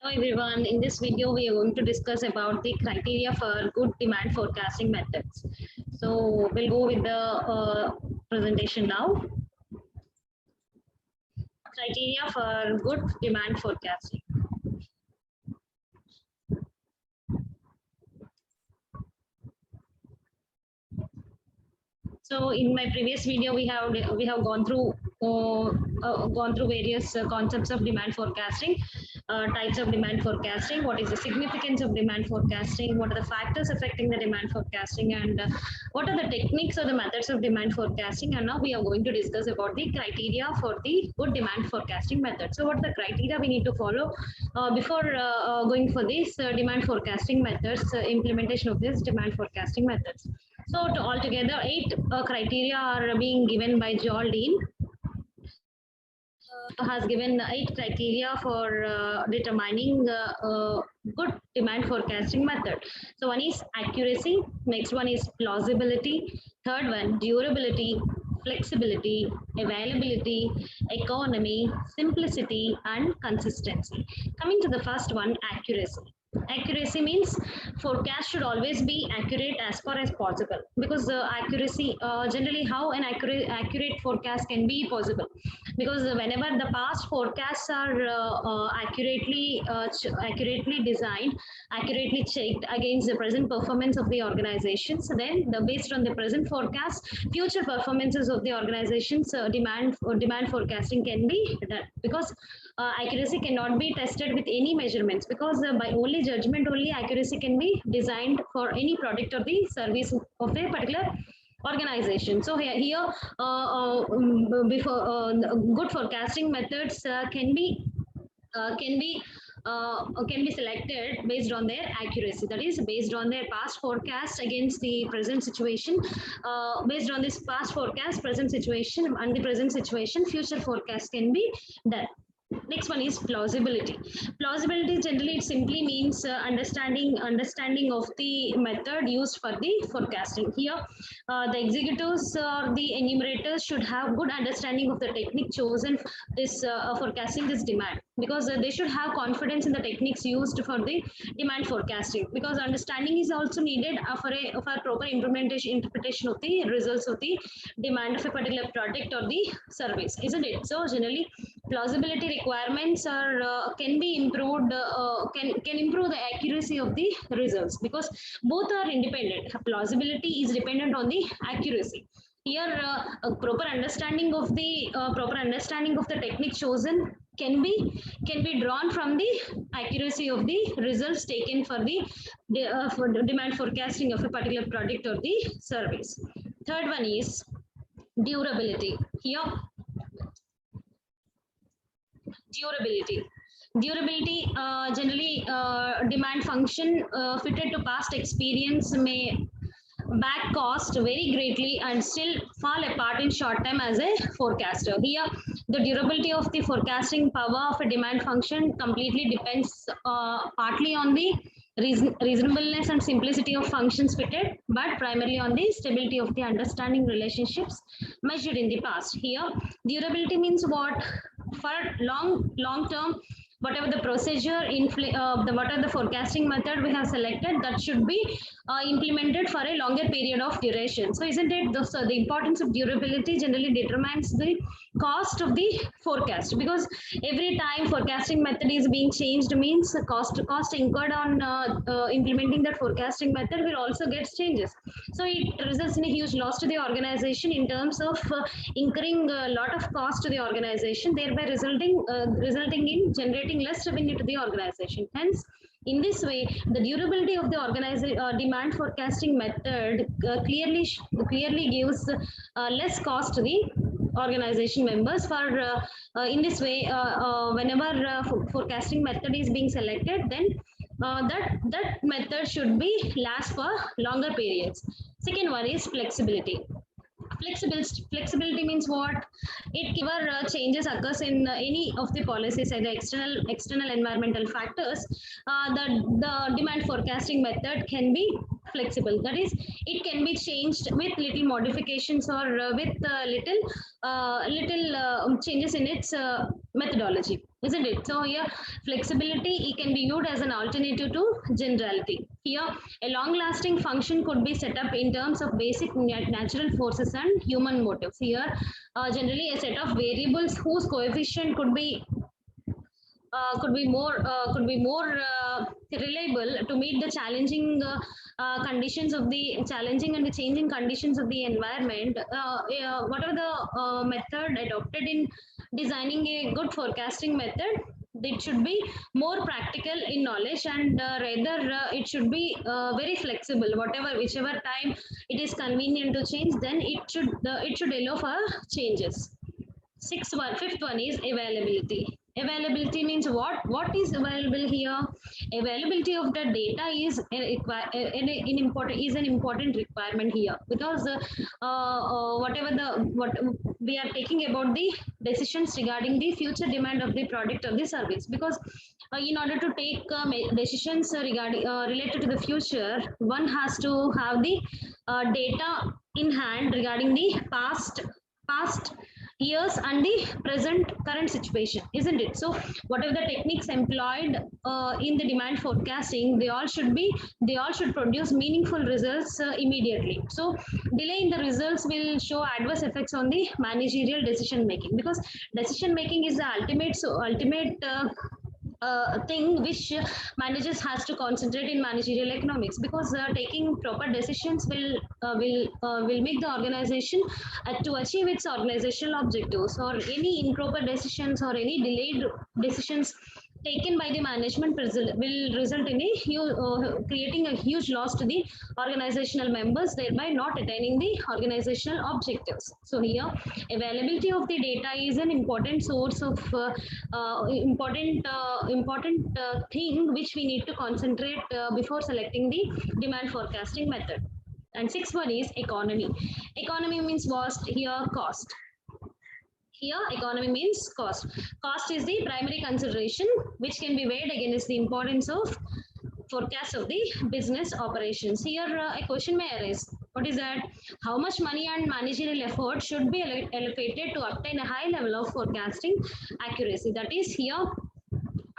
Hello everyone, in this video we are going to discuss about the criteria for good demand forecasting methods. So we'll go with the presentation now. Criteria for good demand forecasting. So in my previous video, we have gone through various concepts of demand forecasting, types of demand forecasting, what is the significance of demand forecasting, what are the factors affecting the demand forecasting, and what are the techniques or the methods of demand forecasting. And now we are going to discuss about the criteria for the good demand forecasting method. So what are the criteria we need to follow before going for these demand forecasting methods, implementation of this demand forecasting methods. So altogether, 8 criteria are being given by Joel Dean. Has given 8 criteria for determining good demand forecasting method. So one is accuracy, next one is plausibility, third one durability, flexibility, availability, economy, simplicity, and consistency. Coming to the first one, accuracy. Accuracy means forecast should always be accurate as far as possible, because accuracy generally how an accurate forecast can be possible, because whenever the past forecasts are accurately designed, accurately checked against the present performance of the organizations, then based on the present forecast, future performances of the organizations demand forecasting can be done, because accuracy cannot be tested with any measurements, because by only judgment only accuracy can be designed for any product or the service of a particular organization. So here before good forecasting methods can be selected based on their accuracy, that is based on their past forecast against the present situation, based on this past forecast, present situation, and the present situation, future forecast can be done. Next one is plausibility. Plausibility generally it simply means understanding of the method used for the forecasting. Here, the executives or the enumerators should have good understanding of the technique chosen this forecasting this demand, because they should have confidence in the techniques used for the demand forecasting, because understanding is also needed for proper interpretation of the results of the demand of a particular product or the service, isn't it? So generally plausibility requirements are can be improved, can improve the accuracy of the results, because both are independent. Plausibility is dependent on the accuracy. Here a proper understanding of the technique chosen can be drawn from the accuracy of the results taken for the demand forecasting of a particular product or the service. Third one is durability. Here durability generally demand function fitted to past experience may back cost very greatly and still fall apart in short time as a forecaster. Here the durability of the forecasting power of a demand function completely depends partly on the reasonableness and simplicity of functions fitted, but primarily on the stability of the understanding relationships measured in the past. Here durability means what? For long term, whatever the procedure whatever the forecasting method we have selected, that should be implemented for a longer period of duration. So isn't it so the importance of durability generally determines the cost of the forecast, because every time forecasting method is being changed means the cost incurred on implementing that forecasting method will also get changes. So it results in a huge loss to the organization in terms of incurring a lot of cost to the organization, thereby resulting in generating less revenue to the organization. Hence, in this way, the durability of the demand forecasting method clearly gives less cost to the organization members. For in this way, whenever forecasting method is being selected, then that method should be last for longer periods. Second one is flexibility. Flexibility means what? It whenever changes occurs in any of the policies and the external environmental factors, the demand forecasting method can be flexible. That is, it can be changed with little modifications or with little changes in its methodology, isn't it? So here flexibility it can be used as an alternative to generality. Here a long lasting function could be set up in terms of basic natural forces and human motives. Here generally a set of variables whose coefficient could be more reliable to meet the challenging conditions of the challenging and the changing conditions of the environment. Whatever the method adopted in designing a good forecasting method, it should be more practical in knowledge, and rather it should be very flexible. Whatever whichever time it is convenient to change, then it should allow for changes. Fifth one is availability. Availability means what? What is available here? Availability of the data is an important requirement here, because whatever the what we are taking about the decisions regarding the future demand of the product or the service. Because in order to take decisions regarding related to the future, one has to have the data in hand regarding the past years and the present current situation, isn't it? So whatever the techniques employed in the demand forecasting, they all should produce meaningful results immediately. So delay in the results will show adverse effects on the managerial decision making, because decision making is the ultimate thing which managers has to concentrate in managerial economics, because taking proper decisions will make the organization to achieve its organizational objectives. Or any improper decisions or any delayed decisions taken by the management will result in creating a huge loss to the organizational members, thereby not attaining the organizational objectives. So here availability of the data is an important source of important thing which we need to concentrate before selecting the demand forecasting method. And sixth one is economy. Economy means what here? Cost. Here economy means cost. Cost is the primary consideration which can be weighed against the importance of forecast of the business operations. Here a question may arise. What is that? How much money and managerial effort should be allocated to obtain a high level of forecasting accuracy? That is, here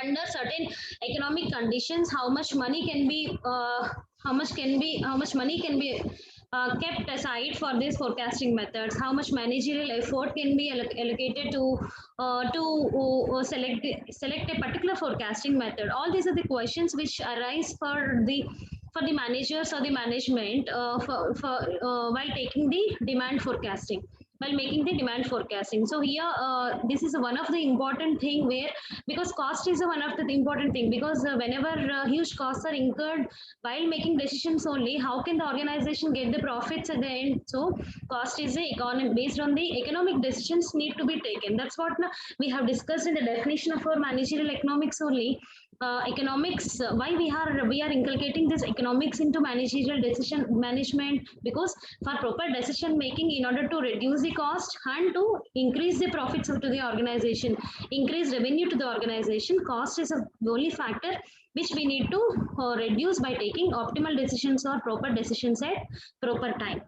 under certain economic conditions, how much money can be kept aside for these forecasting methods? How much managerial effort can be allocated to select a particular forecasting method? All these are the questions which arise for the managers or the management while taking the demand forecasting, while making the demand forecasting. So here this is one of the important thing where, because cost is one of the important thing, because whenever huge costs are incurred while making decisions only, how can the organization get the profits at the end? So cost is the economic, based on the economic decisions need to be taken. That's what we have discussed in the definition of our managerial economics only. Economics, why we are inculcating this economics into managerial decision management, because for proper decision making, in order to reduce the cost and to increase the profits to the organization, increase revenue to the organization, cost is a only factor which we need to reduce by taking optimal decisions or proper decisions at proper time.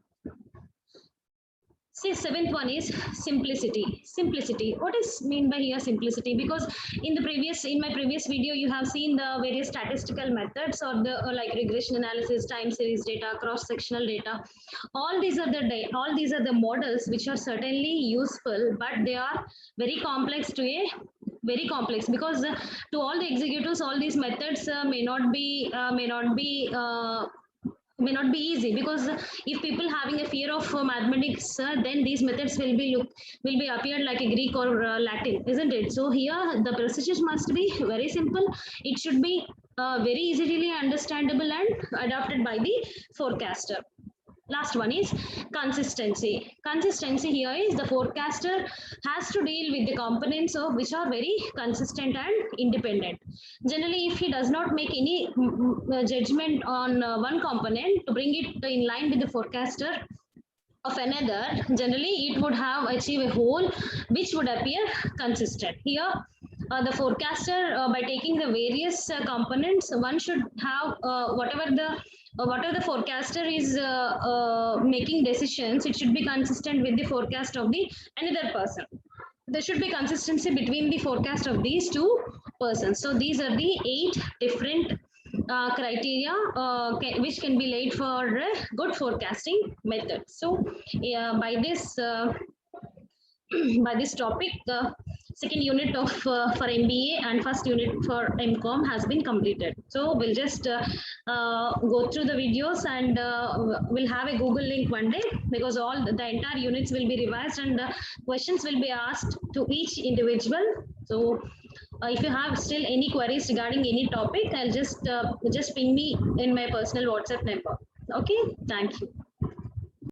See, seventh one is simplicity. Simplicity. What is mean by here simplicity? Because in my previous video, you have seen the various statistical methods, or the like regression analysis, time series data, cross sectional data. All these are the models which are certainly useful, but they are very complex very complex, because to all the executives, all these methods may not be easy, because if people having a fear of mathematics, then these methods will be appeared like a Greek or Latin, isn't it? So here the procedures must be very simple. It should be very easily understandable and adopted by the forecaster. Last one is consistency. Consistency here is the forecaster has to deal with the components of which are very consistent and independent. Generally, if he does not make any judgment on one component to bring it in line with the forecaster of another, generally it would have achieved a whole which would appear consistent. Here the forecaster, by taking the various components, one should have whatever the forecaster is making decisions, it should be consistent with the forecast of the another person. there should be consistency between the forecast of these two persons. So these are the 8 different criteria which can be laid for a good forecasting method. So by this by this topic, the second unit of for MBA and first unit for MCOM has been completed. So we'll just go through the videos and we'll have a Google link one day, because all the entire units will be revised and questions will be asked to each individual. So if you have still any queries regarding any topic, I'll just ping me in my personal WhatsApp number. Okay, thank you.